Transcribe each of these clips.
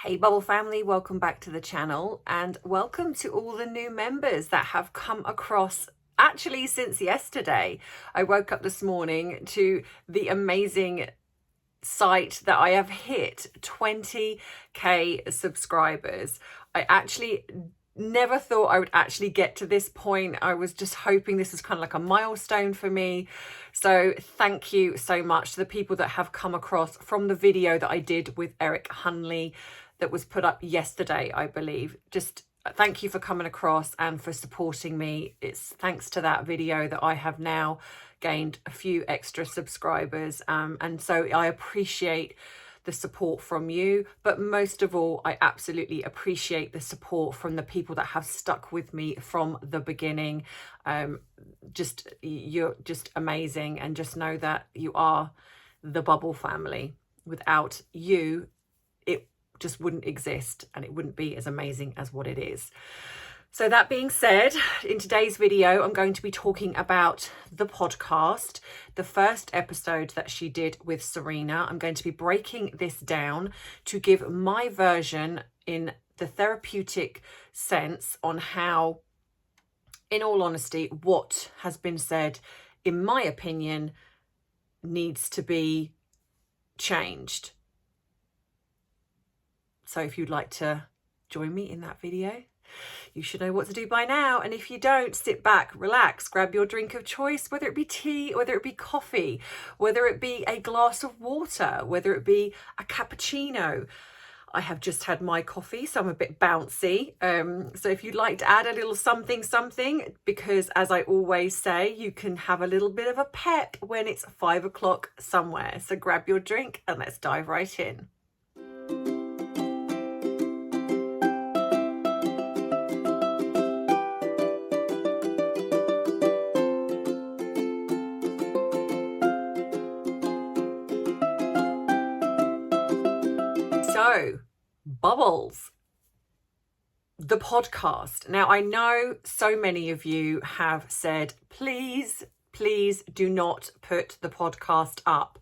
Hey Bubble family, welcome back to the channel and welcome to all the new members that have come across actually since yesterday. I woke up this morning to the amazing sight that I have hit 20k subscribers. I actually never thought I would actually get to this point. I was just hoping this was kind of like a milestone for me. So thank you so much to the people that have come across from the video that I did with Eric Hunley that was put up yesterday, I believe. Just thank you for coming across and for supporting me. It's thanks to that video that I have now gained a few extra subscribers. And so I appreciate the support from you, but most of all, I absolutely appreciate the support from the people that have stuck with me from the beginning. You're just amazing, and just know that you are the Bubble family. Without you, it just wouldn't exist and it wouldn't be as amazing as what it is. So that being said, in today's video, I'm going to be talking about the podcast, the first episode that she did with Serena. I'm going to be breaking this down to give my version in the therapeutic sense on how, in all honesty, what has been said, in my opinion, needs to be changed. So if you'd like to join me in that video, you should know what to do by now. And if you don't, sit back, relax, grab your drink of choice, whether it be tea, whether it be coffee, whether it be a glass of water, whether it be a cappuccino. I have just had my coffee, so I'm a bit bouncy. So if you'd like to add a little something, because as I always say, you can have a little bit of a pep when it's 5 o'clock somewhere. So grab your drink and let's dive right in. So, Bubbles, the podcast. Now, I know so many of you have said, please do not put the podcast up.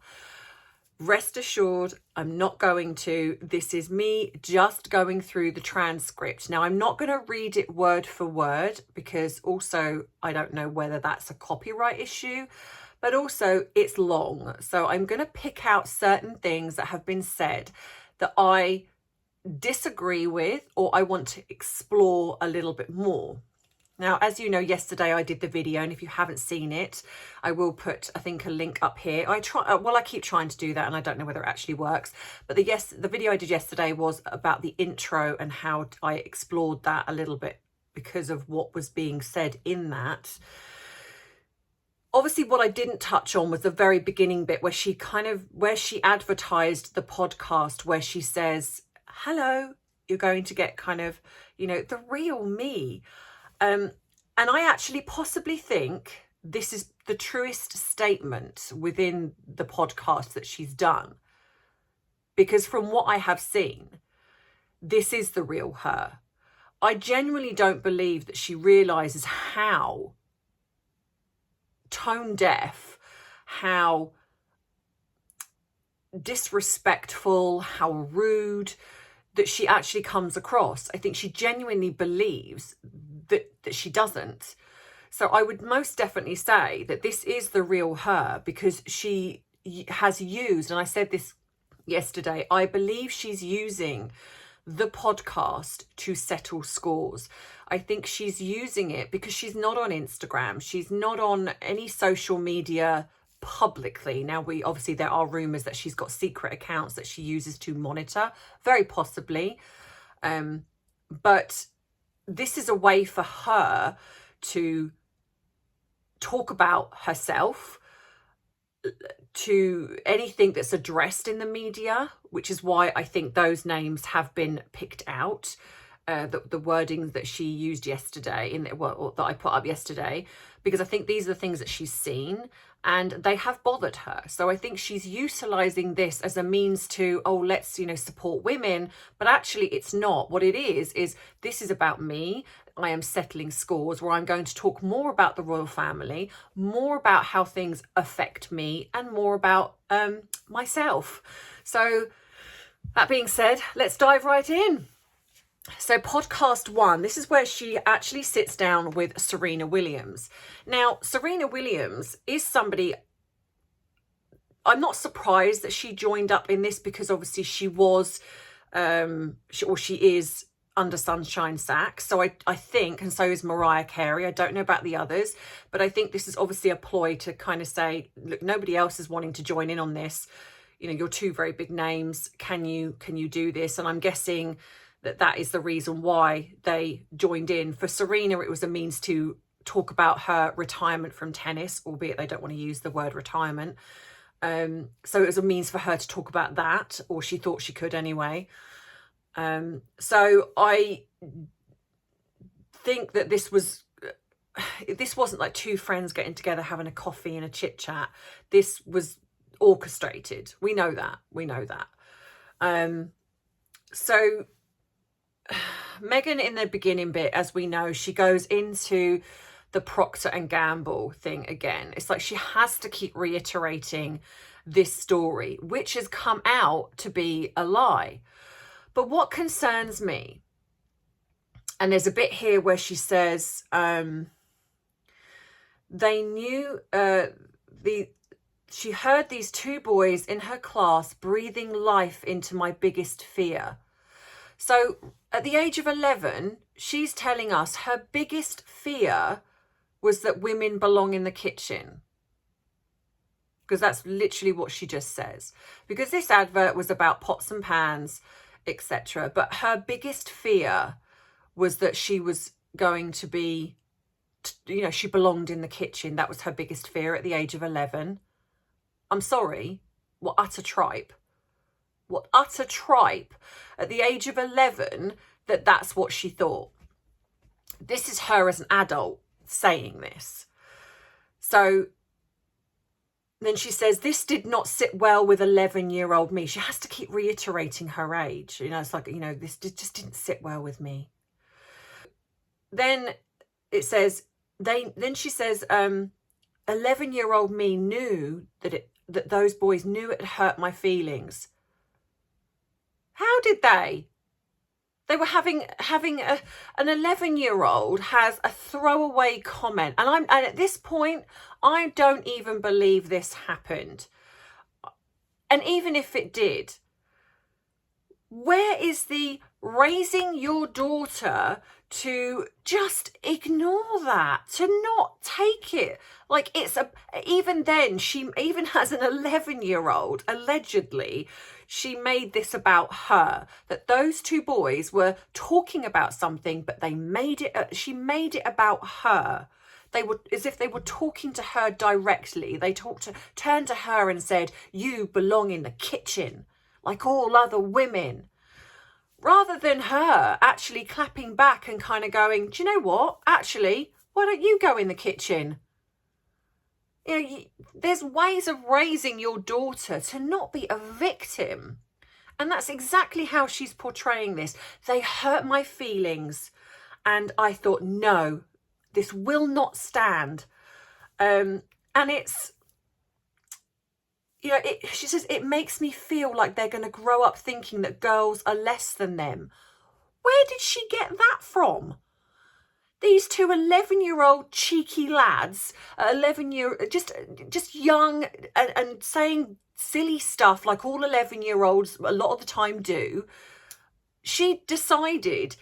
Rest assured, I'm not going to. This is me just going through the transcript. Now, I'm not going to read it word for word because also I don't know whether that's a copyright issue, but also it's long. So I'm going to pick out certain things that have been said that I disagree with or I want to explore a little bit more. Now, as you know, yesterday I did the video, and if you haven't seen it, I will put, I think, a link up here. I keep trying to do that and I don't know whether it actually works, but the video I did yesterday was about the intro and how I explored that a little bit because of what was being said in that. Obviously, what I didn't touch on was the very beginning bit where she advertised the podcast, where she says, hello, you're going to get kind of, the real me. And I actually possibly think this is the truest statement within the podcast that she's done. Because from what I have seen, this is the real her. I genuinely don't believe that she realizes how tone deaf, how disrespectful, how rude that she actually comes across. I think she genuinely believes that she doesn't. So I would most definitely say that this is the real her, because she has used, and I said this yesterday, I believe she's using the podcast to settle scores. I think she's using it because she's not on Instagram. She's not on any social media publicly. Now, there are rumors that she's got secret accounts that she uses to monitor, very possibly. But this is a way for her to talk about herself, to anything that's addressed in the media, which is why I think those names have been picked out, the wordings that she used yesterday, that I put up yesterday, because I think these are the things that she's seen and they have bothered her. So I think she's utilizing this as a means to, let's, support women, but actually it's not. What it is this is about me. I am settling scores, where I'm going to talk more about the royal family, more about how things affect me, and more about myself. So That being said, let's dive right in. So podcast 1, this is where she actually sits down with Serena Williams. Now, Serena Williams is somebody, I'm not surprised that she joined up in this, because obviously she was, she is under Sunshine Sack. So I think, and so is Mariah Carey. I don't know about the others, but I think this is obviously a ploy to kind of say, look, nobody else is wanting to join in on this. You know, you're two very big names. Can you do this? And I'm guessing that is the reason why they joined in. For Serena, it was a means to talk about her retirement from tennis, albeit they don't want to use the word retirement. So it was a means for her to talk about that, or she thought she could anyway. So I think that this wasn't like two friends getting together, having a coffee and a chit chat. This was orchestrated. We know that. So Meghan, in the beginning bit, as we know, she goes into the Procter and Gamble thing again. It's like she has to keep reiterating this story, which has come out to be a lie. But what concerns me, and there's a bit here where she says, they knew, she heard these two boys in her class breathing life into my biggest fear. So at the age of 11, she's telling us her biggest fear was that women belong in the kitchen. Because that's literally what she just says. Because this advert was about pots and pans, etc. But her biggest fear was that she was going to be, you know, she belonged in the kitchen. That was her biggest fear at the age of 11. I'm sorry, what utter tripe. What utter tripe at the age of 11 that's what she thought. This is her as an adult saying this. So then she says, this did not sit well with 11-year-old me. She has to keep reiterating her age. You know, it's like, you know, this just didn't sit well with me. Then it says, then she says, 11-year-old me knew that those boys knew it hurt my feelings. How did they? They were having an 11-year-old has a throwaway comment, and at this point I don't even believe this happened. And even if it did, where is the raising your daughter to just ignore that, to not take it like it's even then, she even has an 11-year-old, allegedly, she made this about her, that those two boys were talking about something, but she made it about her. They were as if they were talking to her directly. They turned to her and said, you belong in the kitchen like all other women. Rather than her actually clapping back and kind of going, do you know what? Actually, why don't you go in the kitchen? You know, there's ways of raising your daughter to not be a victim. And that's exactly how she's portraying this. They hurt my feelings. And I thought, no, this will not stand. And it's, you know, she says, it makes me feel like they're going to grow up thinking that girls are less than them. Where did she get that from? These two 11-year-old cheeky lads, just young and saying silly stuff like all 11-year-olds a lot of the time do. She decided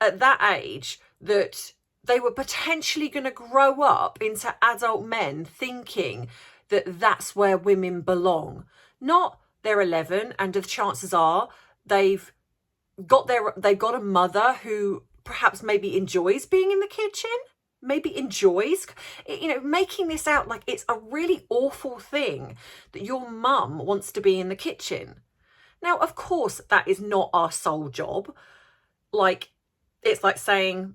at that age that they were potentially going to grow up into adult men thinking that that's where women belong. Not they're 11 and the chances are they've got a mother who perhaps maybe enjoys being in the kitchen, maybe enjoys, you know, making this out like it's a really awful thing that your mum wants to be in the kitchen. Now, of course, that is not our sole job. Like, it's like saying,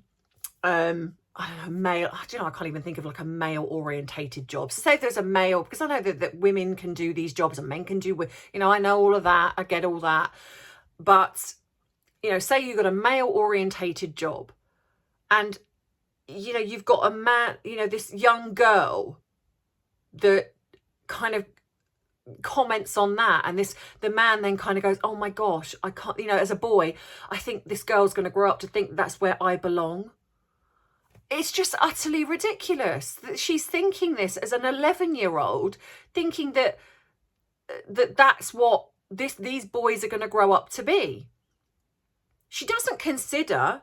I don't know, male, I can't even think of like a male orientated job. So say if there's a male, because I know that women can do these jobs and men can do, you know, I know all of that, I get all that. But, you know, say you've got a male orientated job and, you know, you've got a man, you know, this young girl that kind of comments on that, and the man then kind of goes, oh my gosh, I can't, as a boy, I think this girl's going to grow up to think that's where I belong. It's just utterly ridiculous that she's thinking this as an 11-year-old, thinking that's what these boys are going to grow up to be. She doesn't consider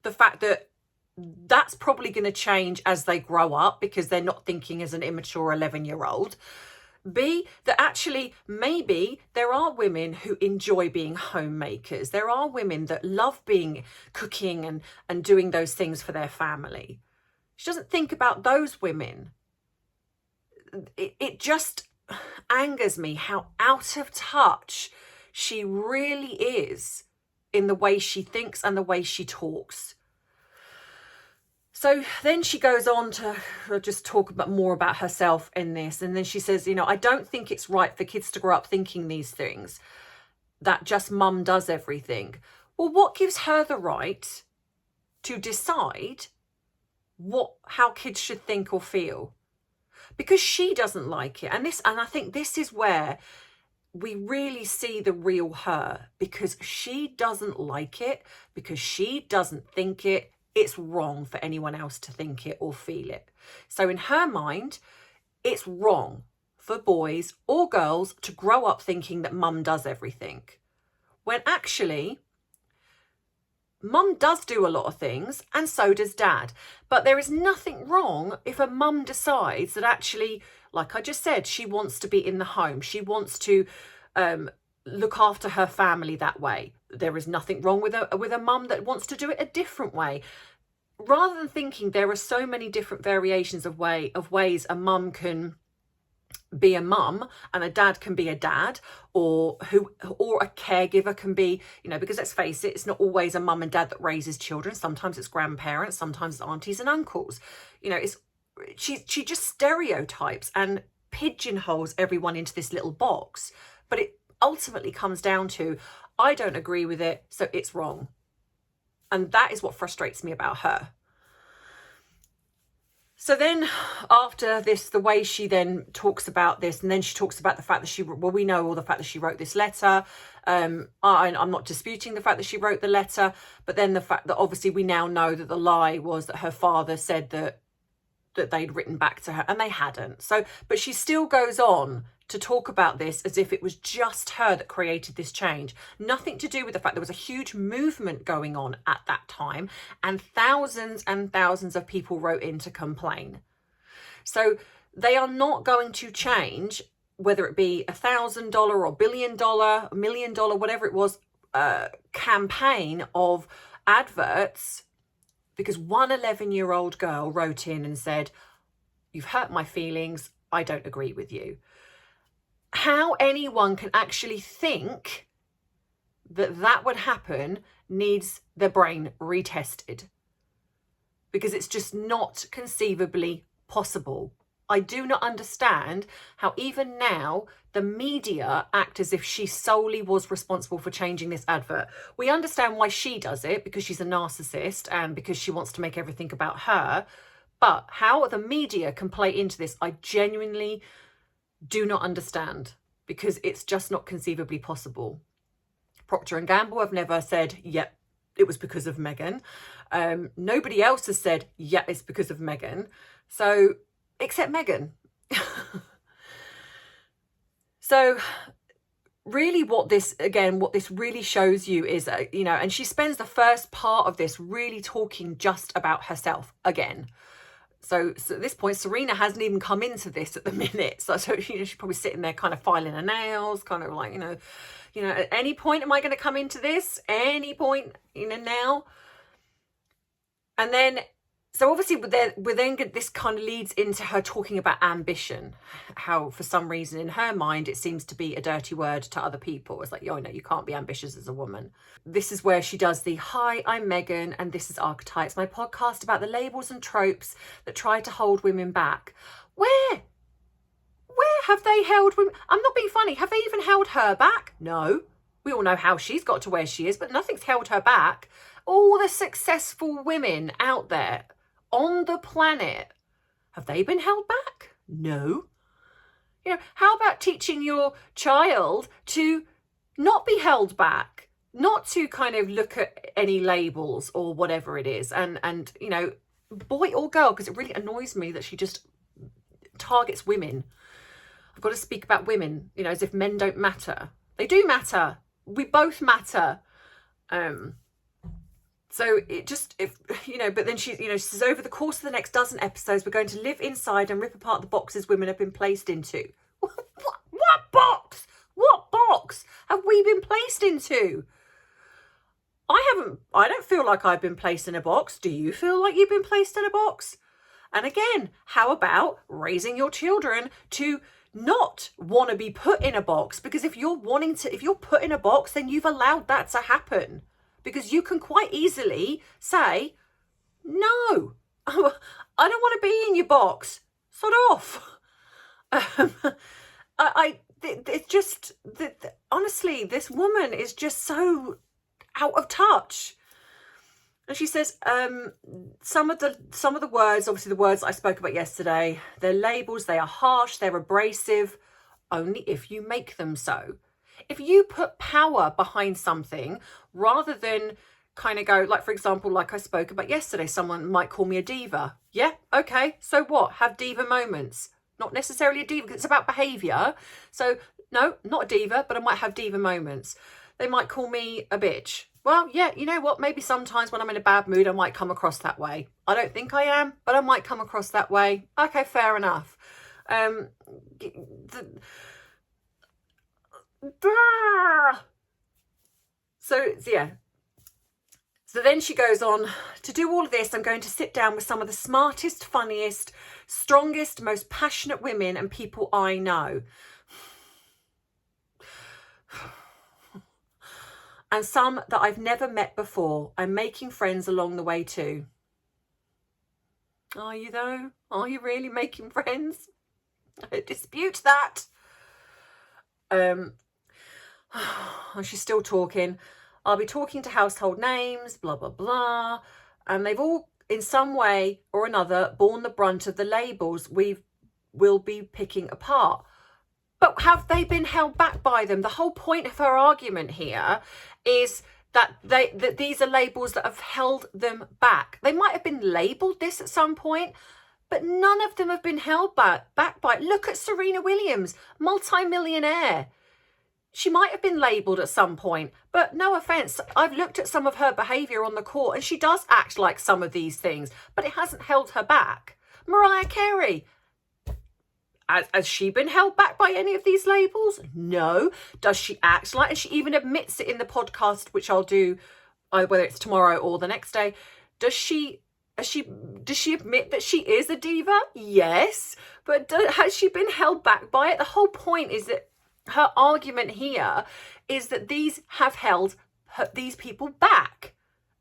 the fact that that's probably going to change as they grow up, because they're not thinking as an immature 11-year-old. B, that actually maybe there are women who enjoy being homemakers. There are women that love cooking and doing those things for their family. She doesn't think about those women. It just angers me how out of touch she really is in the way she thinks and the way she talks. So then she goes on to just talk more about herself in this. And then she says, I don't think it's right for kids to grow up thinking these things, that just mum does everything. Well, what gives her the right to decide how kids should think or feel? Because she doesn't like it. And I think this is where we really see the real her, because she doesn't like it, because she doesn't think it. It's wrong for anyone else to think it or feel it. So in her mind, it's wrong for boys or girls to grow up thinking that mum does everything, when actually mum does do a lot of things and so does dad. But there is nothing wrong if a mum decides that actually, like I just said, she wants to be in the home. She wants to look after her family that way. There is nothing wrong with a mum that wants to do it a different way. Rather than thinking there are so many different variations of ways a mum can be a mum and a dad can be a dad, or a caregiver can be, because let's face it, it's not always a mum and dad that raises children. Sometimes it's grandparents, sometimes it's aunties and uncles. She just stereotypes and pigeonholes everyone into this little box. But it ultimately comes down to, I don't agree with it, so it's wrong. And that is what frustrates me about her. So then after this, the way she then talks about this, and then she talks about the fact that we know all the fact that she wrote this letter. I'm not disputing the fact that she wrote the letter, but then the fact that obviously we now know that the lie was that her father said that they'd written back to her, and they hadn't. So, but she still goes on to talk about this as if it was just her that created this change. Nothing to do with the fact there was a huge movement going on at that time, and thousands of people wrote in to complain. So they are not going to change, whether it be $1,000 or $1 billion, $1 million, whatever it was, campaign of adverts, because one 11-year-old girl wrote in and said, "You've hurt my feelings. I don't agree with you." How anyone can actually think that would happen needs their brain retested, because it's just not conceivably possible. I do not understand how even now the media act as if she solely was responsible for changing this advert. We understand why she does it, because she's a narcissist and because she wants to make everything about her. But how the media can play into this, I genuinely do not understand, because it's just not conceivably possible. Procter & Gamble have never said, yep, it was because of Meghan. Nobody else has said, yeah, it's because of Meghan. So, except Meghan. So really what this really shows you is, and she spends the first part of this really talking just about herself again. So at this point, Serena hasn't even come into this at the minute. So she's probably sitting there kind of filing her nails, kind of like, at any point am I going to come into this? Any point, now? And then, so obviously this kind of leads into her talking about ambition, how for some reason in her mind it seems to be a dirty word to other people. It's like, oh no, you can't be ambitious as a woman. This is where she does the, "Hi, I'm Meghan and this is Archetypes, my podcast about the labels and tropes that try to hold women back." Where have they held women? I'm not being funny. Have they even held her back? No. We all know how she's got to where she is, but nothing's held her back. All the successful women out there on the planet, have they been held back? No. You know, how about teaching your child to not be held back, not to kind of look at any labels or whatever it is, and you know, boy or girl, because it really annoys me that she just targets women. I've got to speak about women, you know, as if men don't matter. They do matter. We both matter. So it just, if you know, but then she, you know, she says, over the course of the next dozen episodes, we're going to live inside and rip apart the boxes women have been placed into. What box? What box have we been placed into? I don't feel like I've been placed in a box. Do you feel like you've been placed in a box? And again, how about raising your children to not want to be put in a box? Because if you're put in a box, then you've allowed that to happen. Because you can quite easily say, no, I don't want to be in your box. Sod off. It's just, honestly, this woman is just so out of touch. And she says, some of the words, obviously the words I spoke about yesterday, they're labels, they are harsh, they're abrasive, only if you make them so. If you put power behind something, rather than kind of go, like, for example, like I spoke about yesterday, someone might call me a diva. Yeah, okay, so what? Have diva moments. Not necessarily a diva, because it's about behaviour. So, no, not a diva, but I might have diva moments. They might call me a bitch. Well, yeah, you know what? Maybe sometimes when I'm in a bad mood, I might come across that way. I don't think I am, but I might come across that way. Okay, fair enough. So, yeah. So then she goes on, to do all of this, I'm going to sit down with some of the smartest, funniest, strongest, most passionate women and people I know. And some that I've never met before. I'm making friends along the way too. Are you though? Are you really making friends? I dispute that. And she's still talking. I'll be talking to household names, blah, blah, blah. And they've all, in some way or another, borne the brunt of the labels we'll be picking apart. But have they been held back by them? The whole point of her argument here is that these are labels that have held them back. They might have been labelled this at some point, but none of them have been held back by it. Look at Serena Williams, multi-millionaire. She might have been labelled at some point, but no offence, I've looked at some of her behaviour on the court and she does act like some of these things, but it hasn't held her back. Mariah Carey, has she been held back by any of these labels? No. Does she act like, and she even admits it in the podcast, which I'll do, whether it's tomorrow or the next day, does she admit that she is a diva? Yes. But has she been held back by it? The whole point is that her argument here is that these have held these people back.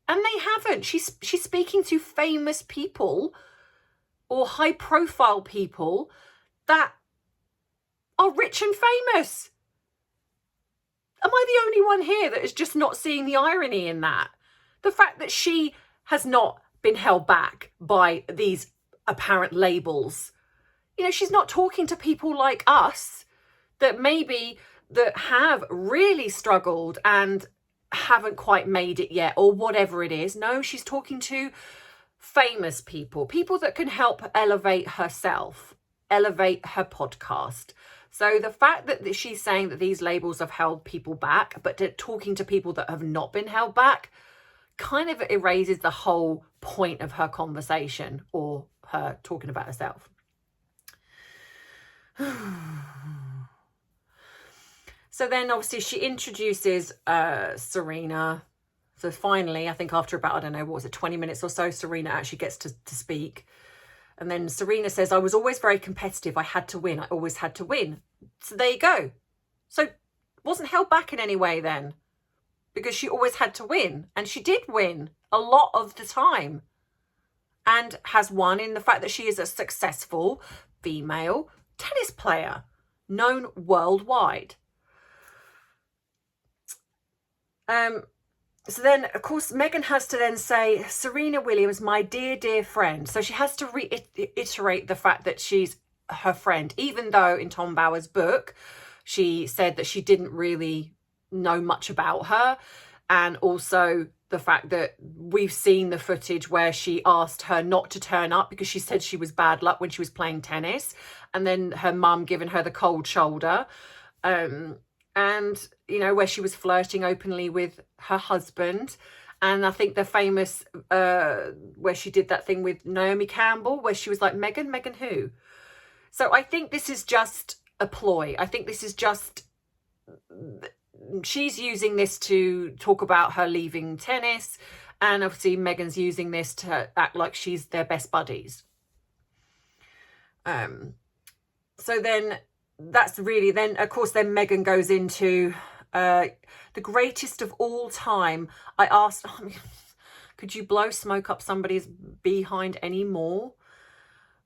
And they haven't. She's speaking to famous people or high profile people that are rich and famous. Am I the only one here that is just not seeing the irony in that? The fact that she has not been held back by these apparent labels. You know, she's not talking to people like us that have really struggled and haven't quite made it yet or whatever it is. No, she's talking to famous people that can help elevate herself, elevate her podcast. So the fact that she's saying that these labels have held people back, but talking to people that have not been held back, kind of erases the whole point of her conversation or her talking about herself. So then obviously she introduces Serena. So finally, I think after about, I don't know, what was it, 20 minutes or so, Serena actually gets to speak. And then Serena says, I was always very competitive. I had to win. I always had to win. So there you go. So wasn't held back in any way then, because she always had to win. And she did win a lot of the time and has won in the fact that she is a successful female tennis player known worldwide. So then, of course, Meghan has to then say, Serena Williams, my dear, dear friend. So she has to reiterate the fact that she's her friend, even though in Tom Bower's book, she said that she didn't really know much about her. And also the fact that we've seen the footage where she asked her not to turn up because she said she was bad luck when she was playing tennis, and then her mum giving her the cold shoulder. And, you know, where she was flirting openly with her husband. And I think the famous, where she did that thing with Naomi Campbell, where she was like, Meghan who? So I think this is just a ploy. I think this is just, she's using this to talk about her leaving tennis. And obviously Meghan's using this to act like she's their best buddies. So then that's really, then of course then Meghan goes into the greatest of all time. I asked, could you blow smoke up somebody's behind anymore?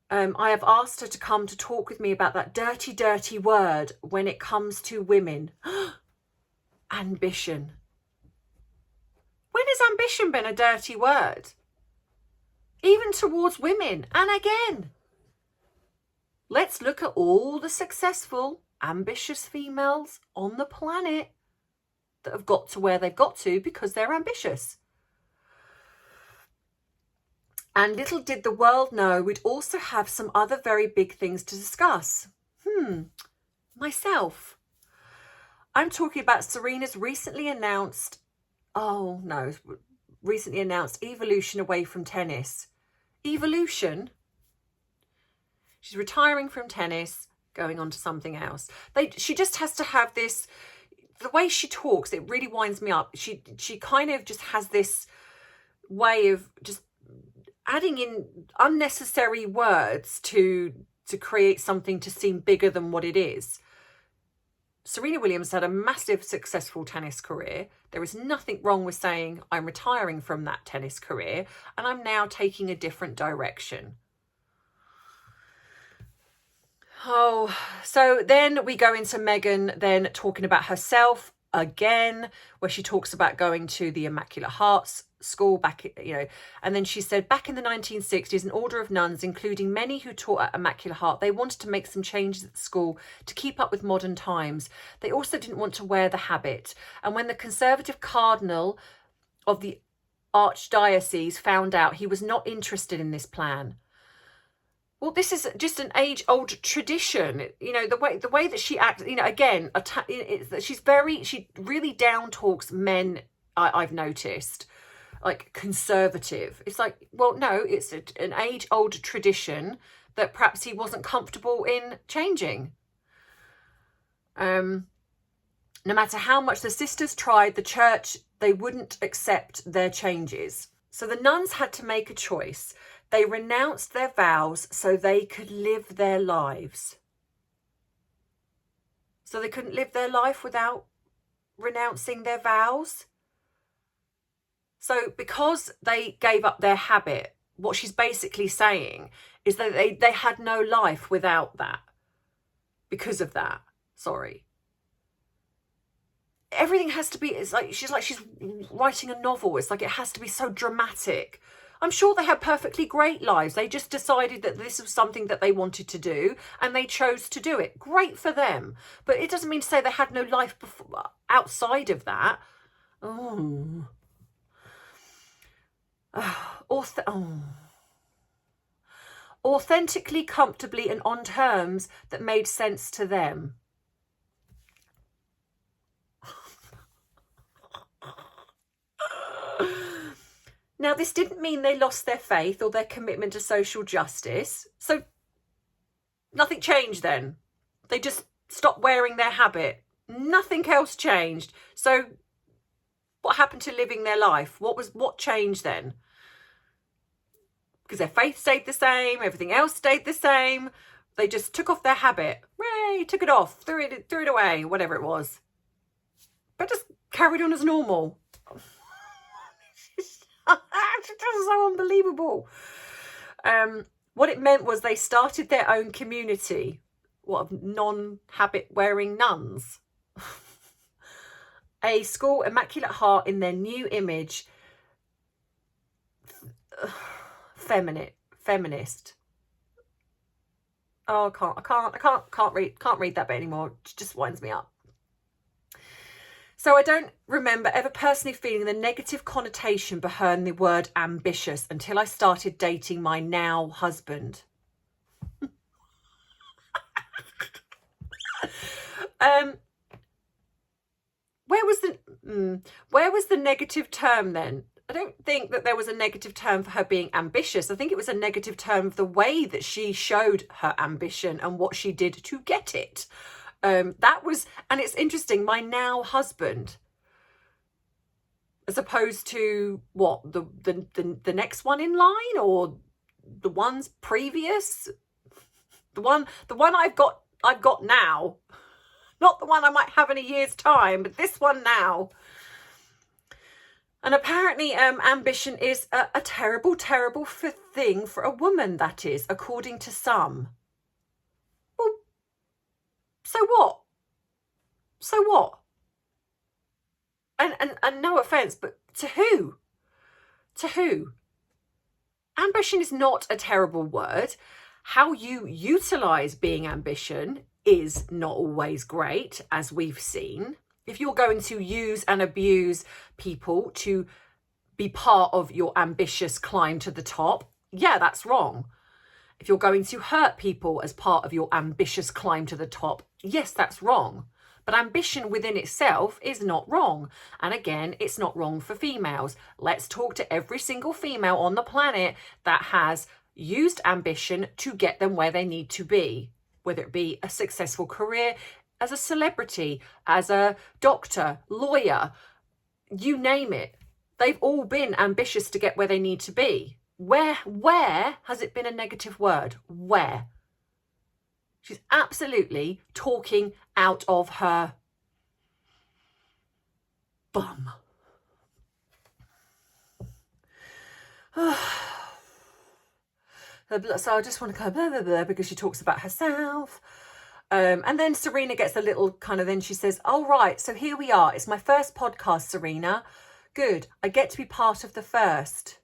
I have asked her to come to talk with me about that dirty, dirty word when it comes to women. Ambition. When has ambition been a dirty word? Even towards women. And again, let's look at all the successful, ambitious females on the planet that have got to where they've got to because they're ambitious. And little did the world know we'd also have some other very big things to discuss. Myself. I'm talking about Serena's recently announced evolution away from tennis. Evolution? She's retiring from tennis, going on to something else. She just has to have this, the way she talks, it really winds me up. She kind of just has this way of just adding in unnecessary words to create something to seem bigger than what it is. Serena Williams had a massive successful tennis career. There is nothing wrong with saying I'm retiring from that tennis career and I'm now taking a different direction. Oh, so then we go into Meghan then talking about herself again, where she talks about going to the Immaculate Hearts school back, you know, and then she said back in the 1960s, an order of nuns, including many who taught at Immaculate Heart, they wanted to make some changes at the school to keep up with modern times. They also didn't want to wear the habit. And when the conservative cardinal of the archdiocese found out, he was not interested in this plan. Well, this is just an age-old tradition, you know, the way that she acts, you know, again, she really down talks men, I've noticed, like conservative. It's like, well, no, it's an age-old tradition that perhaps he wasn't comfortable in changing. No matter how much the sisters tried, the church, they wouldn't accept their changes. So the nuns had to make a choice. They renounced their vows so they could live their lives. So they couldn't live their life without renouncing their vows. So because they gave up their habit, what she's basically saying is that they had no life without that. Because of that. Sorry. Everything has to be, it's like she's writing a novel. It's like it has to be so dramatic. I'm sure they had perfectly great lives. They just decided that this was something that they wanted to do and they chose to do it. Great for them. But it doesn't mean to say they had no life outside of that. Authentically, comfortably and on terms that made sense to them. Now, this didn't mean they lost their faith or their commitment to social justice. So nothing changed then. They just stopped wearing their habit. Nothing else changed. So what happened to living their life? What changed then? Because their faith stayed the same. Everything else stayed the same. They just took off their habit. Hooray, took it off, threw it away, whatever it was. But just carried on as normal. It's so unbelievable. What it meant was they started their own community, of non-habit wearing nuns. A school, Immaculate Heart, in their new image, feminist. Oh, I can't read that bit anymore. It just winds me up. So I don't remember ever personally feeling the negative connotation behind the word ambitious until I started dating my now husband. Where was the negative term then? I don't think that there was a negative term for her being ambitious. I think it was a negative term of the way that she showed her ambition and what she did to get it. That was, and it's interesting, my now husband, as opposed to what, the next one in line, or the ones previous, the one I've got now, not the one I might have in a year's time, but this one now. And apparently ambition is a terrible, terrible thing for a woman, that is, according to some. Well, so what? So what? And no offence, but to who? To who? Ambition is not a terrible word. How you utilise being ambition is not always great, as we've seen. If you're going to use and abuse people to be part of your ambitious climb to the top, yeah, that's wrong. If you're going to hurt people as part of your ambitious climb to the top, yes, that's wrong. But ambition within itself is not wrong. And again, it's not wrong for females. Let's talk to every single female on the planet that has used ambition to get them where they need to be, whether it be a successful career, as a celebrity, as a doctor, lawyer, you name it. They've all been ambitious to get where they need to be. Where has it been a negative word? Where? She's absolutely talking out of her bum. So I just want to go blah, blah, blah, because she talks about herself. And then Serena gets a little kind of, then she says, oh, right, so here we are. It's my first podcast, Serena. Good. I get to be part of the first.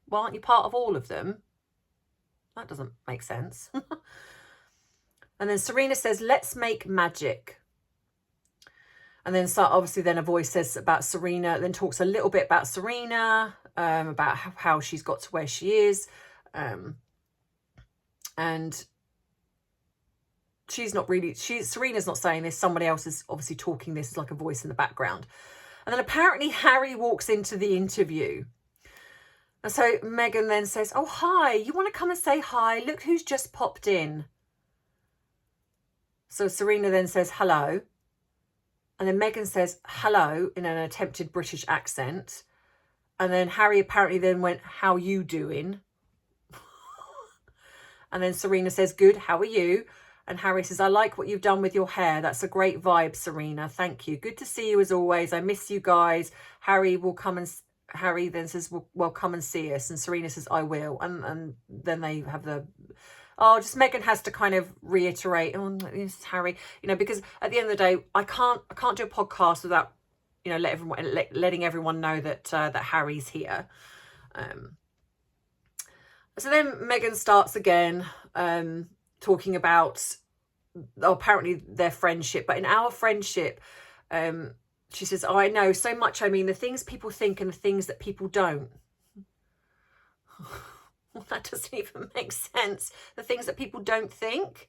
Well, aren't you part of all of them? That doesn't make sense. And then Serena says, let's make magic. And then so obviously then a voice says about Serena, then talks a little bit about Serena, about how she's got to where she is. And Serena's not saying this. Somebody else is obviously talking this as like a voice in the background. And then apparently Harry walks into the interview. And so Meghan then says, oh, hi, you want to come and say hi? Look who's just popped in. So Serena then says, hello. And then Meghan says, hello, in an attempted British accent. And then Harry apparently then went, how you doing? And then Serena says, good, how are you? And Harry says, I like what you've done with your hair. That's a great vibe, Serena. Thank you. Good to see you as always. I miss you guys. Harry then says, well, come and see us. And Serena says, I will. And then they have just Meghan has to kind of reiterate, oh, it's Harry, because at the end of the day, I can't do a podcast without, letting everyone know that Harry's here. So then Meghan starts again, talking about apparently their friendship, but in our friendship, she says, oh, I know so much. I mean, the things people think and the things that people don't. Well, that doesn't even make sense. The things that people don't think,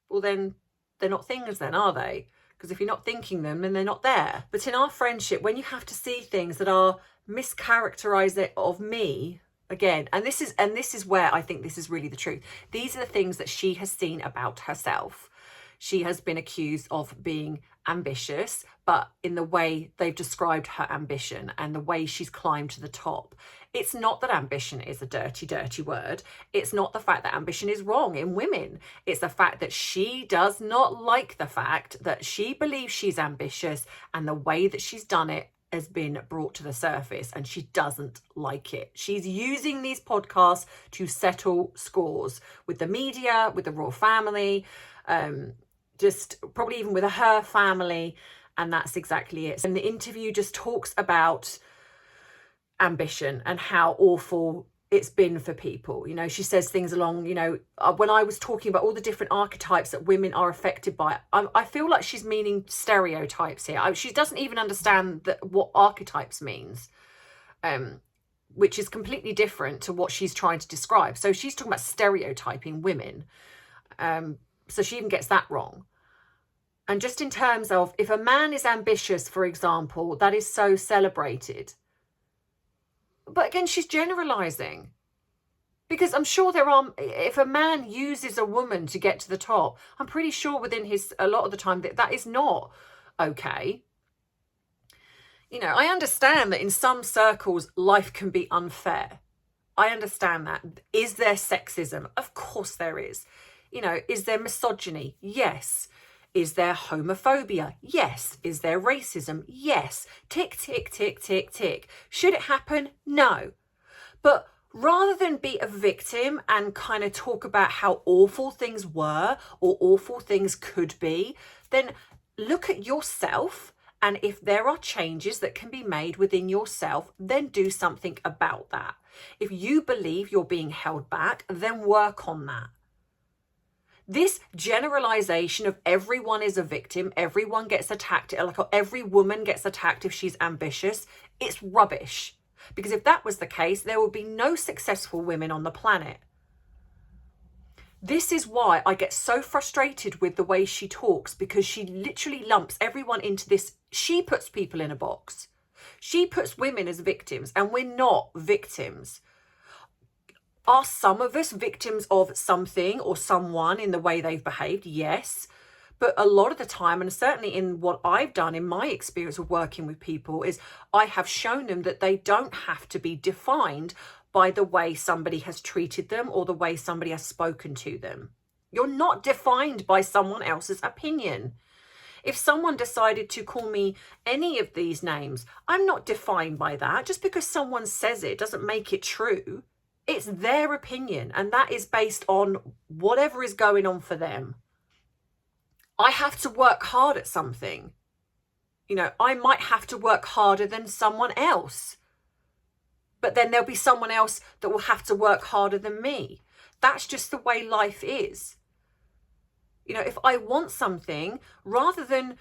well, then they're not things then, are they? Because if you're not thinking them, then they're not there. But in our friendship, when you have to see things that are mischaracterized of me, again, and this is where I think this is really the truth. These are the things that she has seen about herself. She has been accused of being ambitious, but in the way they've described her ambition and the way she's climbed to the top. It's not that ambition is a dirty, dirty word. It's not the fact that ambition is wrong in women. It's the fact that she does not like the fact that she believes she's ambitious and the way that she's done it has been brought to the surface, and she doesn't like it. She's using these podcasts to settle scores with the media, with the royal family, just probably even with her family, and that's exactly it. And the interview just talks about ambition and how awful it's been for people. You know, she says things along, you know, when I was talking about all the different archetypes that women are affected by, I feel like she's meaning stereotypes here. She doesn't even understand what archetypes means, which is completely different to what she's trying to describe. So she's talking about stereotyping women. So she even gets that wrong. And just in terms of, if a man is ambitious, for example, that is so celebrated. But again, she's generalizing, because I'm sure if a man uses a woman to get to the top, I'm pretty sure within a lot of the time that is not okay. You know, I understand that in some circles, life can be unfair. I understand that. Is there sexism? Of course there is. You know, is there misogyny? Yes. Is there homophobia? Yes. Is there racism? Yes. Tick, tick, tick, tick, tick. Should it happen? No. But rather than be a victim and kind of talk about how awful things were or awful things could be, then look at yourself. And if there are changes that can be made within yourself, then do something about that. If you believe you're being held back, then work on that. This generalization of everyone is a victim, everyone gets attacked, like every woman gets attacked if she's ambitious, it's rubbish. Because if that was the case, there would be no successful women on the planet. This is why I get so frustrated with the way she talks, because she literally lumps everyone into this. She puts people in a box. She puts women as victims, and we're not victims. Are some of us victims of something or someone in the way they've behaved? Yes. But a lot of the time, and certainly in what I've done in my experience of working with people, is I have shown them that they don't have to be defined by the way somebody has treated them or the way somebody has spoken to them. You're not defined by someone else's opinion. If someone decided to call me any of these names, I'm not defined by that. Just because someone says it doesn't make it true. It's their opinion, and that is based on whatever is going on for them. I have to work hard at something. You know, I might have to work harder than someone else. But then there'll be someone else that will have to work harder than me. That's just the way life is. You know, if I want something, rather than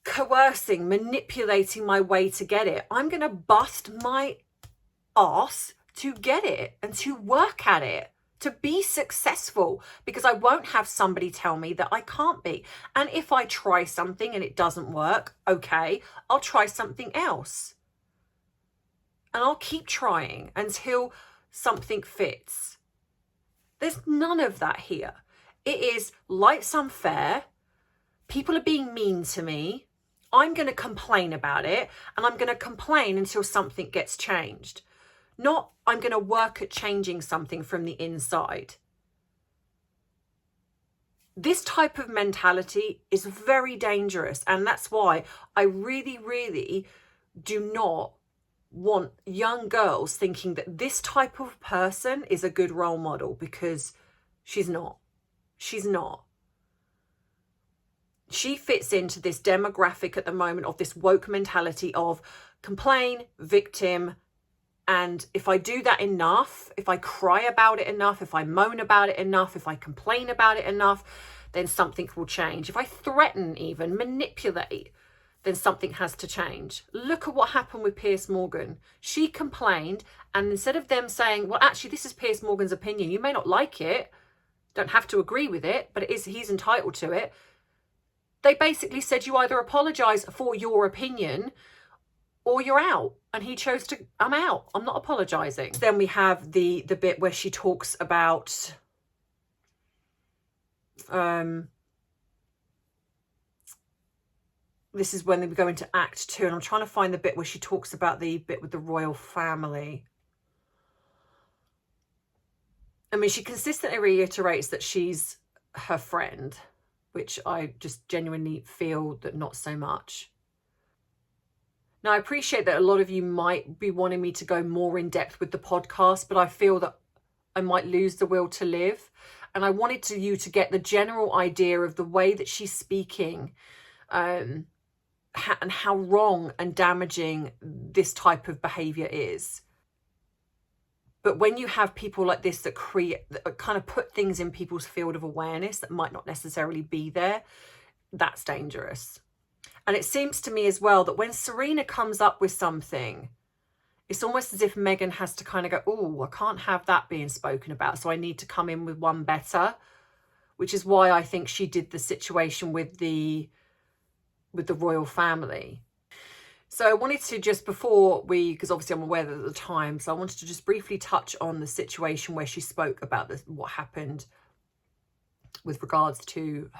coercing, manipulating my way to get it, I'm going to bust my ass to get it and to work at it, to be successful, because I won't have somebody tell me that I can't be. And if I try something and it doesn't work, okay, I'll try something else. And I'll keep trying until something fits. There's none of that here. It is life's unfair. People are being mean to me. I'm going to complain about it, and I'm going to complain until something gets changed. Not, I'm going to work at changing something from the inside. This type of mentality is very dangerous, and that's why I really, really do not want young girls thinking that this type of person is a good role model, because she's not. She's not. She fits into this demographic at the moment of this woke mentality of complain, victim. And if I do that enough, if I cry about it enough, if I moan about it enough, if I complain about it enough, then something will change. If I threaten, even manipulate, then something has to change. Look at what happened with Piers Morgan. She complained, and instead of them saying, well, actually, this is Piers Morgan's opinion, you may not like it, don't have to agree with it, but he's entitled to it. They basically said, you either apologise for your opinion or you're out. And he chose to, I'm out. I'm not apologising. Then we have the bit where she talks about this is when we go into Act 2, and I'm trying to find the bit where she talks about the bit with the royal family. I mean, she consistently reiterates that she's her friend, which I just genuinely feel that not so much. Now, I appreciate that a lot of you might be wanting me to go more in depth with the podcast, but I feel that I might lose the will to live. And I wanted you to get the general idea of the way that she's speaking, and how wrong and damaging this type of behaviour is. But when you have people like this that kind of put things in people's field of awareness that might not necessarily be there, that's dangerous. And it seems to me as well that when Serena comes up with something, it's almost as if Meghan has to kind of go, oh, I can't have that being spoken about, so I need to come in with one better, which is why I think she did the situation with the royal family. So I wanted to just because obviously I'm aware that at the time, so I wanted to just briefly touch on the situation where she spoke about what happened with regards to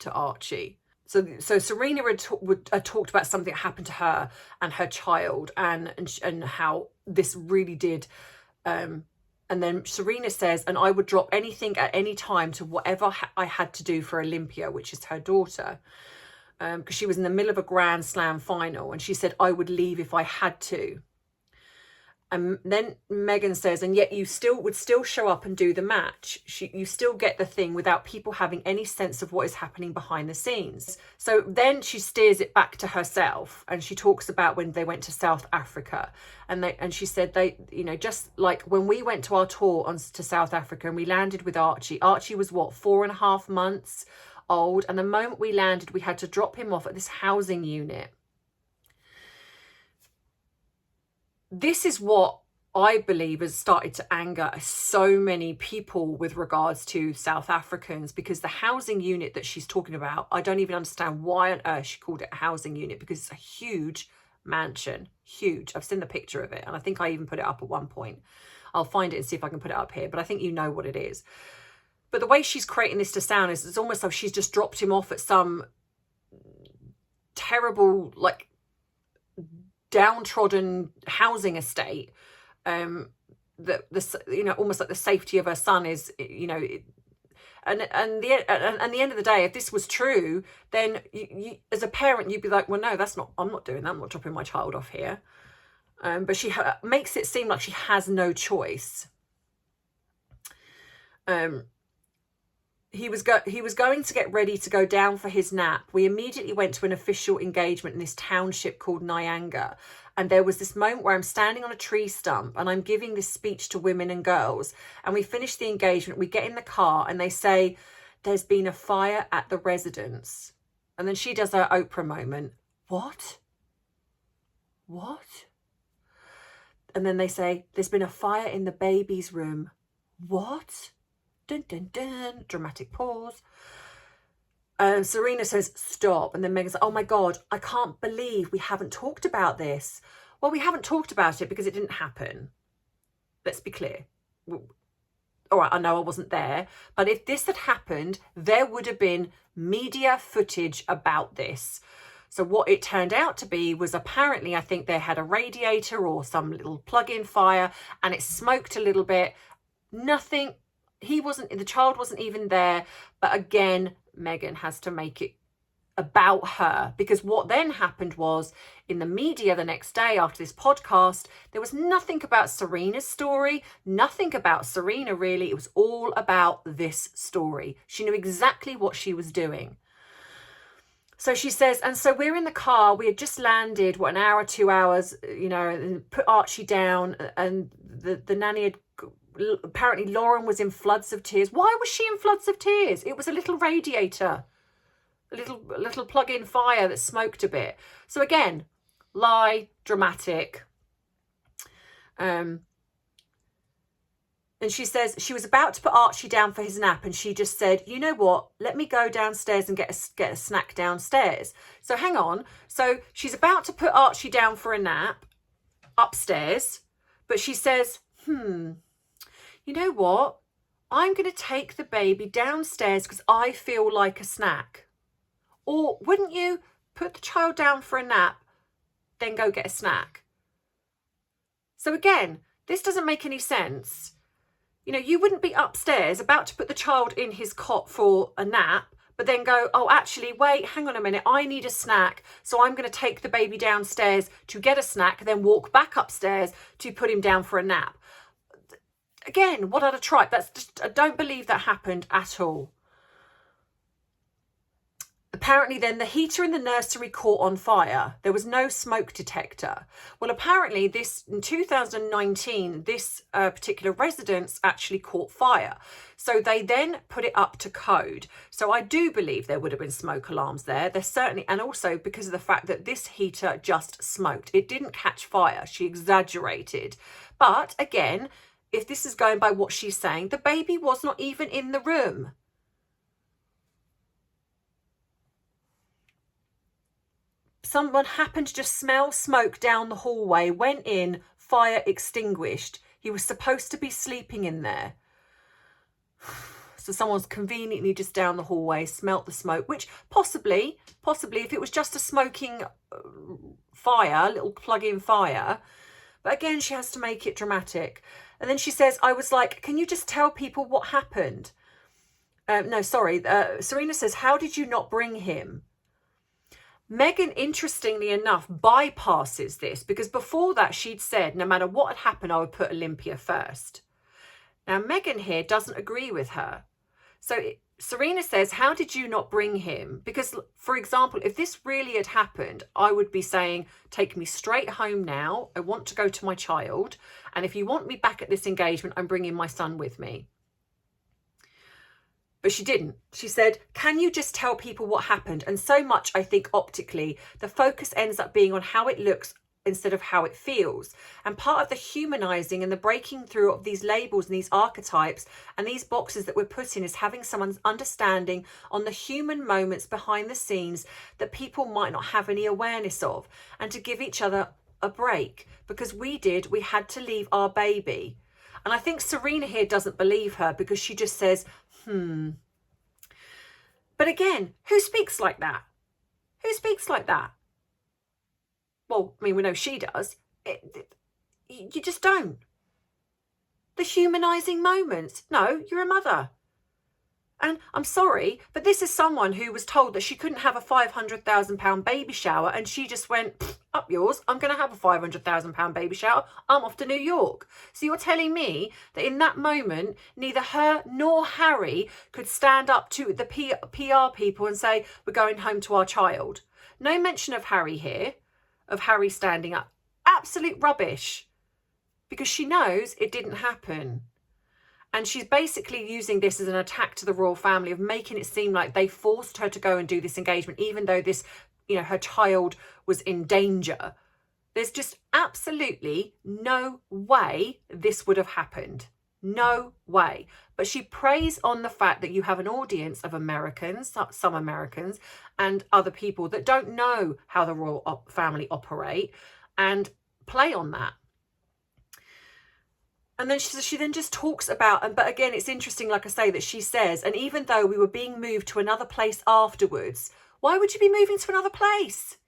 Archie. So Serena had talked about something that happened to her and her child, and how this really did. And then Serena says, and I would drop anything at any time to whatever I had to do for Olympia, which is her daughter. Because she was in the middle of a Grand Slam final, and she said, I would leave if I had to. And then Meghan says, and yet you would still show up and do the match. You still get the thing without people having any sense of what is happening behind the scenes. So then she steers it back to herself, and she talks about when they went to South Africa, and she said just like when we went to our tour to South Africa and we landed with Archie. Archie was 4.5 months old, and the moment we landed, we had to drop him off at this housing unit. This is what I believe has started to anger so many people with regards to South Africans, because the housing unit that she's talking about, I don't even understand why on earth she called it a housing unit, because it's a huge mansion, huge. I've seen the picture of it, and I think I even put it up at one point. I'll find it and see if I can put it up here, but I think you know what it is. But the way she's creating this to sound is it's almost like she's just dropped him off at some terrible, like, downtrodden housing estate. That almost like the safety of her son is, and the end of the day, if this was true, then you as a parent, you'd be like, well, no, I'm not doing that. I'm not dropping my child off here. But she makes it seem like she has no choice. He was going to get ready to go down for his nap. We immediately went to an official engagement in this township called Nyanga. And there was this moment where I'm standing on a tree stump and I'm giving this speech to women and girls. And we finish the engagement. We get in the car and they say, there's been a fire at the residence. And then she does her Oprah moment. What? And then they say, there's been a fire in the baby's room. What? Dun, dun, dun, dramatic pause. Serena says, stop. And then Meghan says, oh my God, I can't believe we haven't talked about this. Well, we haven't talked about it because it didn't happen. Let's be clear. All right, I know I wasn't there, but if this had happened, there would have been media footage about this. So what it turned out to be was apparently, I think they had a radiator or some little plug-in fire, and it smoked a little bit. Nothing. The child wasn't even there. But again, Meghan has to make it about her, because what then happened was in the media the next day after this podcast, there was nothing about Serena's story, nothing about Serena really. It was all about this story. She knew exactly what she was doing. So she says, and so we're in the car, we had just landed, an hour, 2 hours, and put Archie down, and the nanny had, apparently Lauren was in floods of tears. Why was she in floods of tears? It was a little radiator, a little plug-in fire that smoked a bit. So again, lie, dramatic. And she says she was about to put Archie down for his nap, and she just said, you know what, let me go downstairs and get a snack downstairs. So hang on. So she's about to put Archie down for a nap upstairs, but she says, you know what, I'm going to take the baby downstairs because I feel like a snack. Or wouldn't you put the child down for a nap, then go get a snack? So again, this doesn't make any sense. You wouldn't be upstairs about to put the child in his cot for a nap, but then go, oh, actually, wait, hang on a minute, I need a snack, so I'm going to take the baby downstairs to get a snack, then walk back upstairs to put him down for a nap. Again, what a tripe. I don't believe that happened at all. Apparently then the heater in the nursery caught on fire. There was no smoke detector. Well, apparently this in 2019, this particular residence actually caught fire. So they then put it up to code. So I do believe there would have been smoke alarms there. There's certainly, and also because of the fact that this heater just smoked. It didn't catch fire. She exaggerated. But again, if this is going by what she's saying, the baby was not even in the room. Someone happened to just smell smoke down the hallway, went in, fire extinguished. He was supposed to be sleeping in there. So someone's conveniently just down the hallway, smelt the smoke, which possibly, if it was just a smoking fire, little plug-in fire. But again, she has to make it dramatic. And then she says, I was like, can you just tell people what happened? No, sorry. Serena says, how did you not bring him? Meghan, interestingly enough, bypasses this because before that she'd said no matter what had happened, I would put Olympia first. Now, Meghan here doesn't agree with her. So Serena says, how did you not bring him? Because, for example, if this really had happened, I would be saying, take me straight home now. I want to go to my child. And if you want me back at this engagement, I'm bringing my son with me. But she didn't. She said, can you just tell people what happened? And so much, I think, optically, the focus ends up being on how it looks instead of how it feels. And part of the humanizing and the breaking through of these labels and these archetypes and these boxes that we're put in is having someone's understanding on the human moments behind the scenes that people might not have any awareness of, and to give each other a break, because we had to leave our baby. And I think Serena here doesn't believe her because she just says, But again, who speaks like that? Who speaks like that? Well, I mean, we know she does. You just don't. The humanising moments. No, you're a mother. And I'm sorry, but this is someone who was told that she couldn't have a £500,000 baby shower, and she just went, up yours, I'm going to have a £500,000 baby shower. I'm off to New York. So you're telling me that in that moment, neither her nor Harry could stand up to the PR people and say, we're going home to our child. No mention of Harry here, of Harry standing up. Absolute rubbish. Because she knows it didn't happen. And she's basically using this as an attack to the royal family, of making it seem like they forced her to go and do this engagement, even though this, her child was in danger. There's just absolutely no way this would have happened. No way. But she preys on the fact that you have an audience of Americans, some Americans, and other people that don't know how the royal family operate, and play on that. And then she then just talks about, but again, it's interesting, like I say, that she says, and even though we were being moved to another place afterwards, why would you be moving to another place?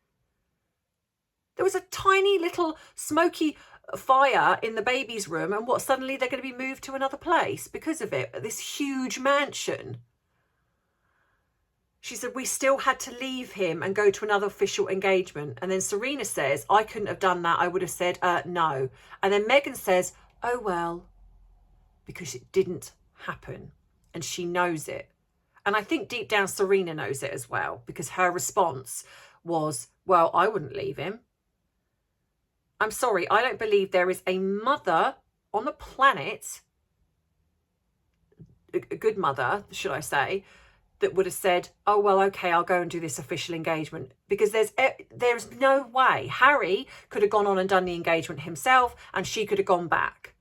There was a tiny little smoky fire in the baby's room, and suddenly they're going to be moved to another place because of it, this huge mansion. She said, we still had to leave him and go to another official engagement. And then Serena says, I couldn't have done that. I would have said, no. And then Meghan says, oh, well, because it didn't happen, and she knows it. And I think deep down Serena knows it as well, because her response was, well, I wouldn't leave him. I'm sorry, I don't believe there is a mother on the planet, a good mother, should I say, that would have said, oh, well, okay, I'll go and do this official engagement. Because there's no way. Harry could have gone on and done the engagement himself, and she could have gone back.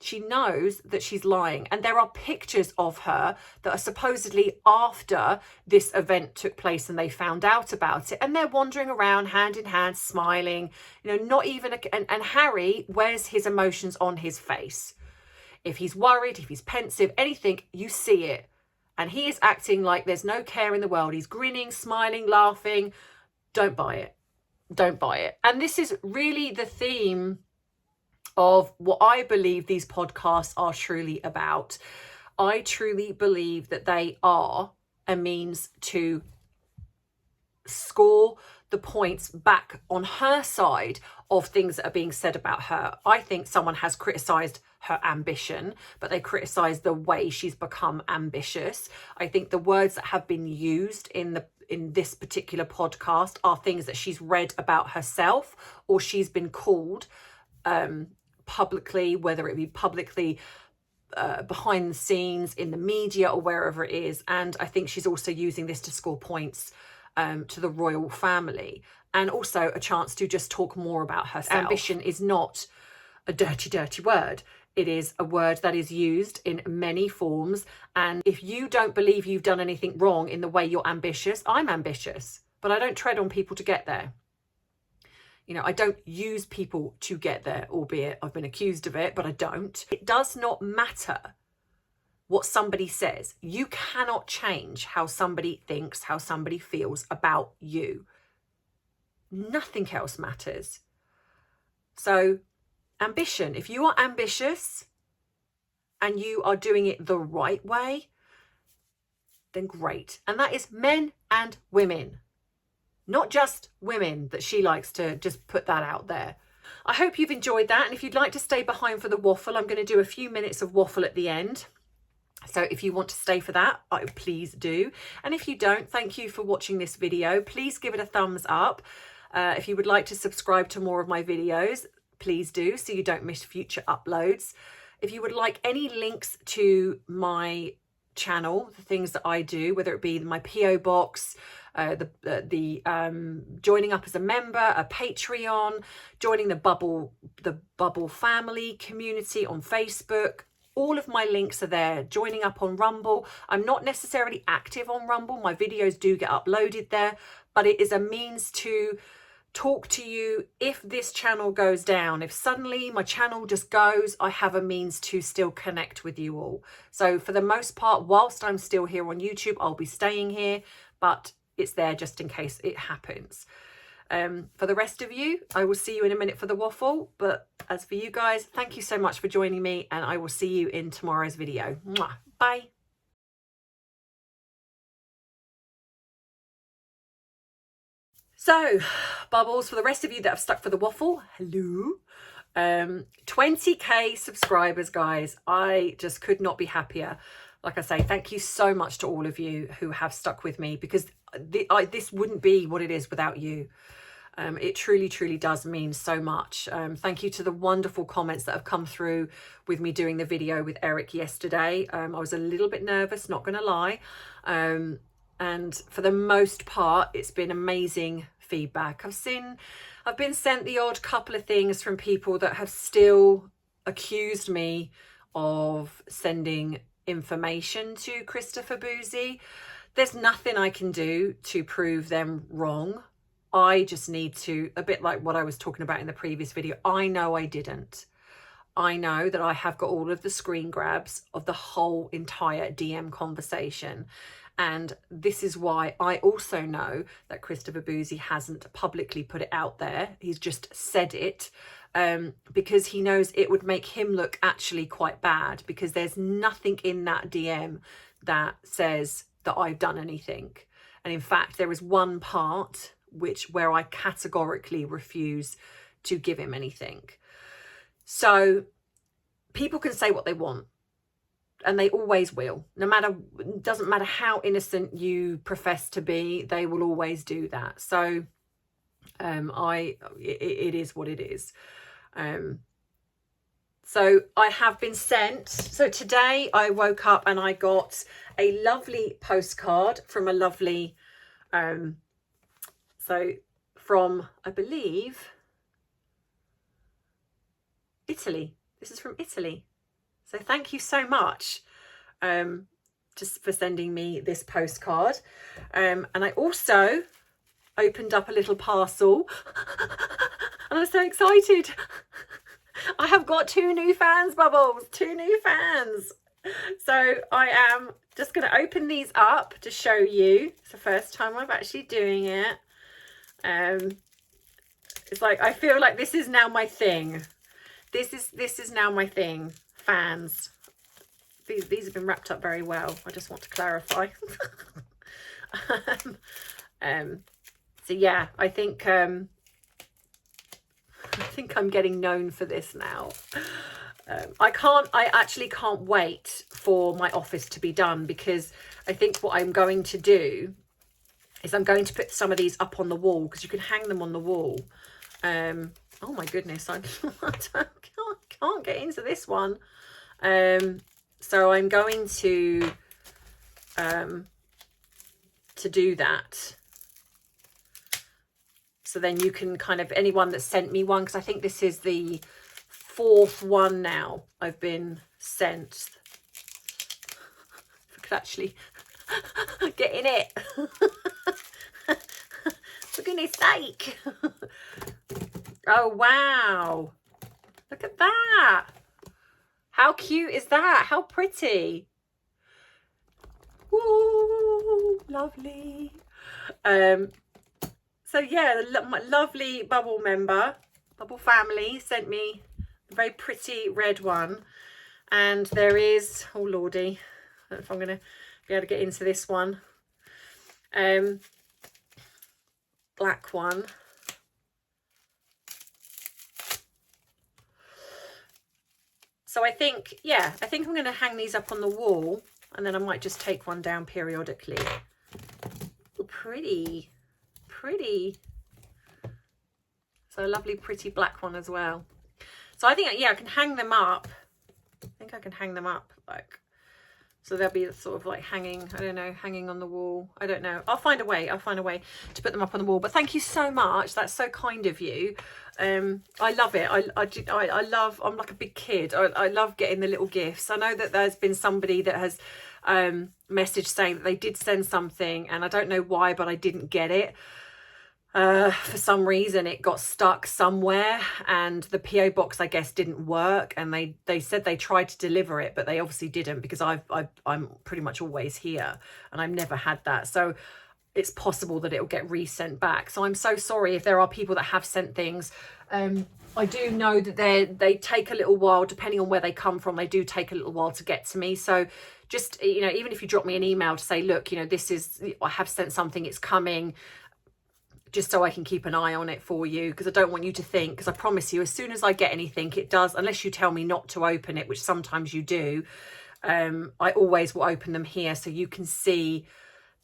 She knows that she's lying. And there are pictures of her that are supposedly after this event took place and they found out about it. And they're wandering around hand in hand, smiling, not even, and Harry wears his emotions on his face. If he's worried, if he's pensive, anything, you see it. And he is acting like there's no care in the world. He's grinning, smiling, laughing. Don't buy it. Don't buy it. And this is really the theme of what I believe these podcasts are truly about. I truly believe that they are a means to score the points back on her side of things that are being said about her. I think someone has criticised her ambition, but they criticise the way she's become ambitious. I think the words that have been used in this particular podcast are things that she's read about herself, or she's been called publicly, whether it be publicly behind the scenes, in the media, or wherever it is. And I think she's also using this to score points to the royal family, and also a chance to just talk more about herself. Ambition is not a dirty word. It is a word that is used in many forms. And if you don't believe you've done anything wrong in the way you're ambitious, I'm ambitious, but I don't tread on people to get there. You know, I don't use people to get there, albeit I've been accused of it, but I don't. It does not matter what somebody says. You cannot change how somebody thinks, how somebody feels about you. Nothing else matters. So, ambition. If you are ambitious and you are doing it the right way, then great. And that is men and women. Not just women, that she likes to just put that out there. I hope you've enjoyed that. And if you'd like to stay behind for the waffle, I'm going to do a few minutes of waffle at the end. So if you want to stay for that, please do. And if you don't, thank you for watching this video. Please give it a thumbs up. If you would like to subscribe to more of my videos, please do, so you don't miss future uploads. If you would like any links to my channel, the things that I do, whether it be my PO box, joining up as a member, a Patreon, joining the Bubble family community on Facebook, all of my links are there. Joining up on Rumble. I'm not necessarily active on Rumble. My videos do get uploaded there, but it is a means to talk to you if this channel goes down. If suddenly my channel just goes, I have a means to still connect with you all. So for the most part, whilst I'm still here on YouTube, I'll be staying here, but it's there just in case it happens. For the rest of you, I will see you in a minute for the waffle. But as for you guys, thank you so much for joining me, and I will see you in tomorrow's video. Mwah. Bye. So, bubbles, for the rest of you that have stuck for the waffle, hello. 20k subscribers, guys. I just could not be happier. Like I say, thank you so much to all of you who have stuck with me, because this wouldn't be what it is without you. It truly does mean so much. Thank you to the wonderful comments that have come through with me doing the video with Eric yesterday. I was a little bit nervous, not going to lie. And for the most part, it's been amazing feedback. I've been sent the odd couple of things from people that have still accused me of sending information to Christopher Boozy. There's nothing I can do to prove them wrong. I just need to, a bit like what I was talking about in the previous video, I know I didn't. I know that I have got all of the screen grabs of the whole entire DM conversation. And this is why I also know that Christopher Boozy hasn't publicly put it out there. He's just said it because he knows it would make him look actually quite bad, because there's nothing in that DM that says that I've done anything. And in fact, there is one part where I categorically refuse to give him anything. So people can say what they want, and they always will. Doesn't matter how innocent you profess to be, they will always do that. So it is what it is. So I have been sent. So today I woke up and I got a lovely postcard from a lovely, from, I believe, Italy. This is from Italy. So thank you so much just for sending me this postcard. And I also opened up a little parcel and I'm so excited. I have got 2 new fans, Bubbles, 2 new fans. So I am just going to open these up to show you. It's the first time I'm actually doing it. It's like, I feel like this is now my thing. This is now my thing. Fans. These have been wrapped up very well. I just want to clarify. So yeah, I think I'm getting known for this now. I actually can't wait for my office to be done, because I think what I'm going to do is I'm going to put some of these up on the wall, because you can hang them on the wall. Oh my goodness, I can't get into this one. So I'm going to do that. So then you can kind of, anyone that sent me one, because I think this is the 4th one now I've been sent. If I could actually get in it. For goodness sake. Oh, wow. Look at that. How cute is that? How pretty. Woo, lovely. So yeah, my lovely Bubble family sent me a very pretty red one. And there is, oh lordy, I don't know if I'm going to be able to get into this one. Black one. So I think, yeah, I think I'm going to hang these up on the wall, and then I might just take one down periodically. Ooh, pretty. So a lovely pretty black one as well. So I think, yeah, I can hang them up. I think I can hang them up like, so they'll be sort of like hanging, I don't know, hanging on the wall. I don't know. I'll find a way to put them up on the wall. But thank you so much. That's so kind of you. I love it. I love, I'm like a big kid. I love getting the little gifts. I know that there's been somebody that has messaged saying that they did send something, and I don't know why, but I didn't get it. For some reason it got stuck somewhere, and the PO box, I guess, didn't work, and they said they tried to deliver it, but they obviously didn't, because I'm pretty much always here and I've never had that. So it's possible that it'll get resent back. So I'm so sorry if there are people that have sent things. I do know that they take a little while, depending on where they come from. They do take a little while to get to me. So just, you know, even if you drop me an email to say, look, you know, this is, I have sent something, it's coming, just so I can keep an eye on it for you, because I don't want you to think, because I promise you, as soon as I get anything, it does, unless you tell me not to open it, which sometimes you do, I always will open them here so you can see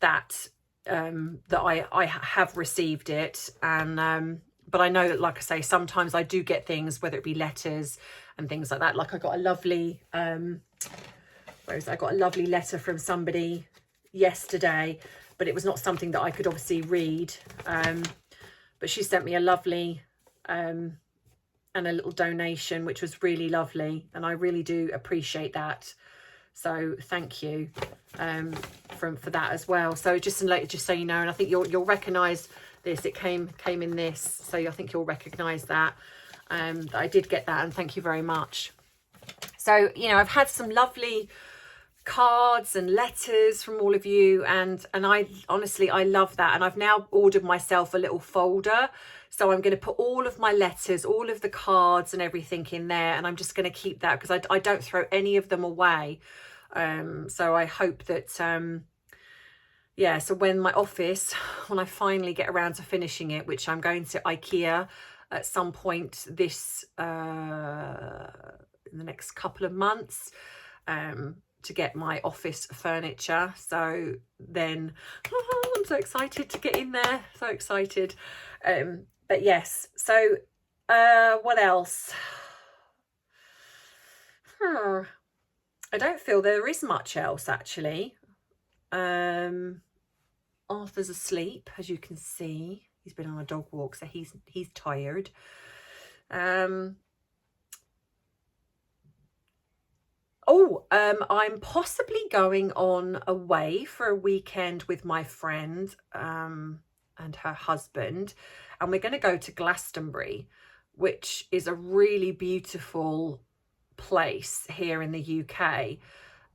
that that I have received it. And but I know that, like I say, sometimes I do get things, whether it be letters and things like that. Like I got a lovely where is it? I got a lovely letter from somebody yesterday, but it was not something that I could obviously read. But she sent me a lovely and a little donation, which was really lovely, and I really do appreciate that. So thank you for that as well. So just so you know, and I think you'll recognise this. It came in this, so I think you'll recognise that that I did get that, and thank you very much. So, you know, I've had some lovely cards and letters from all of you, and I honestly, I love that. And I've now ordered myself a little folder, so I'm going to put all of my letters, all of the cards and everything in there, and I'm just going to keep that, because I don't throw any of them away. So I hope that yeah, so when I finally get around to finishing it, which I'm going to IKEA at some point this in the next couple of months, to get my office furniture. So then I'm so excited to get in there, so excited. But yes, so what else? I don't feel there is much else, actually. Arthur's asleep, as you can see. He's been on a dog walk, so he's tired. I'm possibly going on away for a weekend with my friend and her husband, and we're going to go to Glastonbury, which is a really beautiful place here in the UK.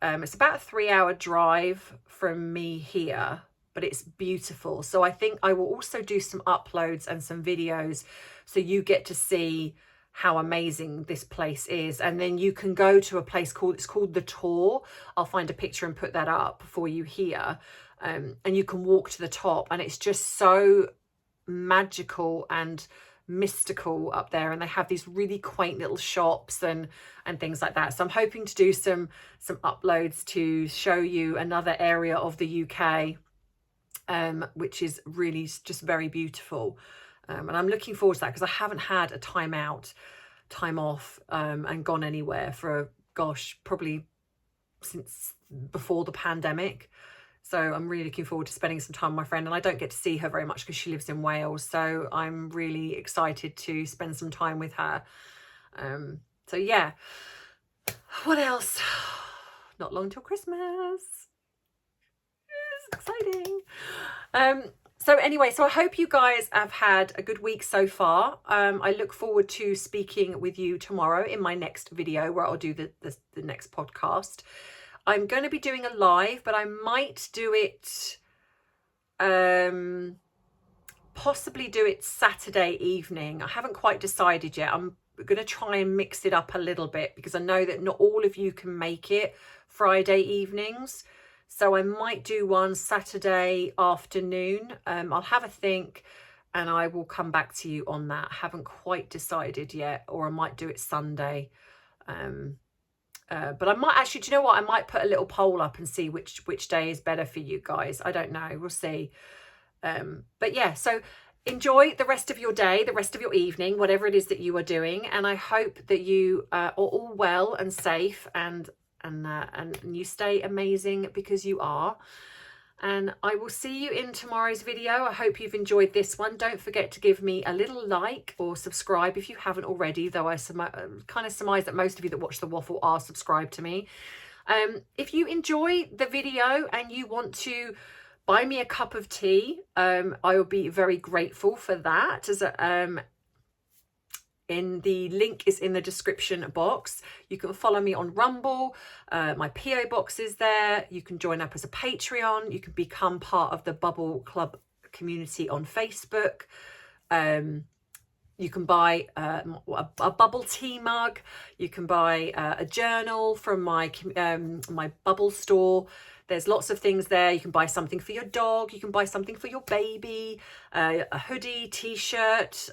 It's about a 3-hour drive from me here, but it's beautiful. So I think I will also do some uploads and some videos, so you get to see how amazing this place is. And then you can go to a place called The Tor. I'll find a picture and put that up for you here. And you can walk to the top, and it's just so magical and mystical up there, and they have these really quaint little shops and things like that. So I'm hoping to do some uploads to show you another area of the UK, which is really just very beautiful. And I'm looking forward to that because I haven't had a time off, and gone anywhere for, gosh, probably since before the pandemic. So I'm really looking forward to spending some time with my friend, and I don't get to see her very much because she lives in Wales. So I'm really excited to spend some time with her. So yeah, what else? Not long till Christmas. It's exciting. So anyway, so I hope you guys have had a good week so far. I look forward to speaking with you tomorrow in my next video where I'll do the next podcast. I'm going to be doing a live, but I might do it, possibly do it Saturday evening. I haven't quite decided yet. I'm going to try and mix it up a little bit because I know that not all of you can make it Friday evenings. So I might do one Saturday afternoon. I'll have a think and I will come back to you on that. I haven't quite decided yet, or I might do it Sunday. But I might actually, do you know what? I might put a little poll up and see which day is better for you guys. I don't know. We'll see. But yeah, so enjoy the rest of your day, the rest of your evening, whatever it is that you are doing. And I hope that you are all well and safe and you stay amazing, because you are. And I will see you in tomorrow's video. I hope you've enjoyed this one. Don't forget to give me a little like or subscribe if you haven't already, though I kind of surmise that most of you that watch The Waffle are subscribed to me. If you enjoy the video and you want to buy me a cup of tea, I will be very grateful for that. The link is in the description box. You can follow me on Rumble. My PO box is there. You can join up as a Patreon. You can become part of the Bubble Club community on Facebook. You can buy a bubble tea mug. You can buy a journal from my Bubble store. There's lots of things there. You can buy something for your dog. You can buy something for your baby, a hoodie, t-shirt,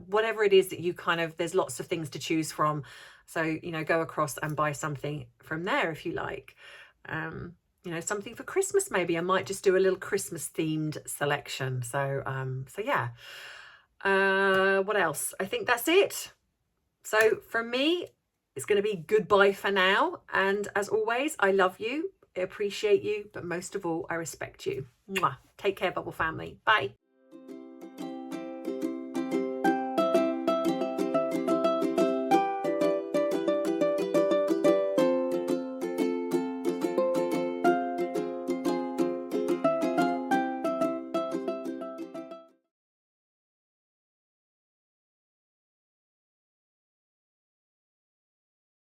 whatever it is that you there's lots of things to choose from. So, go across and buy something from there if you like. Something for Christmas maybe. I might just do a little Christmas themed selection. So yeah. What else? I think that's it. So from me, it's going to be goodbye for now. And as always, I love you. I appreciate you, but most of all, I respect you. Mwah. Take care, Bubble family. Bye.